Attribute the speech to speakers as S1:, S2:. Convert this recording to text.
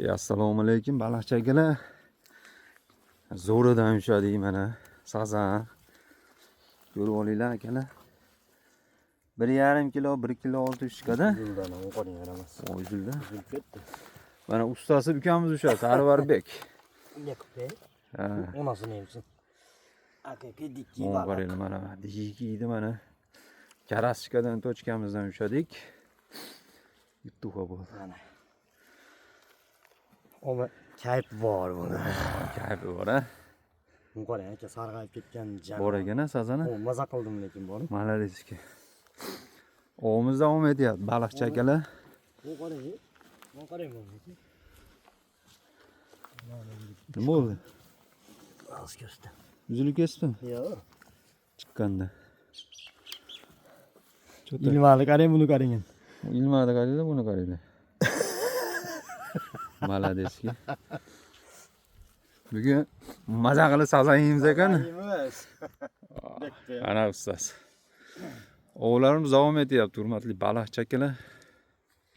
S1: Assalomu alaykum baliqchi akalar. Zo'ridan ushladik mana sazan. Ko'rib olinglar akalar. 1,5 kilo, 1 kilo 600 chiqadi.
S2: Yuldan o'qoning yaramas.
S1: O'zilda.
S2: Uzilib ketdi.
S1: Mana ustasi ukamiz o'sha Sarvarbek.
S2: Yakbek.
S1: Ha.
S2: Onasini emsin. Aka dikki
S1: Mana
S2: baliq.
S1: qaranglar mana dikiydi mana. Karasikadan tochkamizdan ushladik. Yutuqa bo'ldi.
S2: Mana. Oma kayf bor buni.
S1: Kayfi bor ha.
S2: Qarang aka sarg'ayib ketgan jan.
S1: Bor ekan sazani.
S2: O maza qildim lekin borib.
S1: Malaleski. O'g'imiz davom etyapti baliqchi akalar.
S2: Bu qarang. Bu qarang buni.
S1: Nima bo'ldi?
S2: Az ko'sta.
S1: Uzilib ketdimi?
S2: Yo'q.
S1: Chiqqanda.
S2: Ilmali qarang buni qarang.
S1: Ilmada qaranglar, buni qaranglar. Maladeski. Bugun maza qilib sazan yeymiz ekan.
S2: Emas.
S1: Ana ustasi. O'g'illarimiz davom etyapti, hurmatli baliqchi akalar.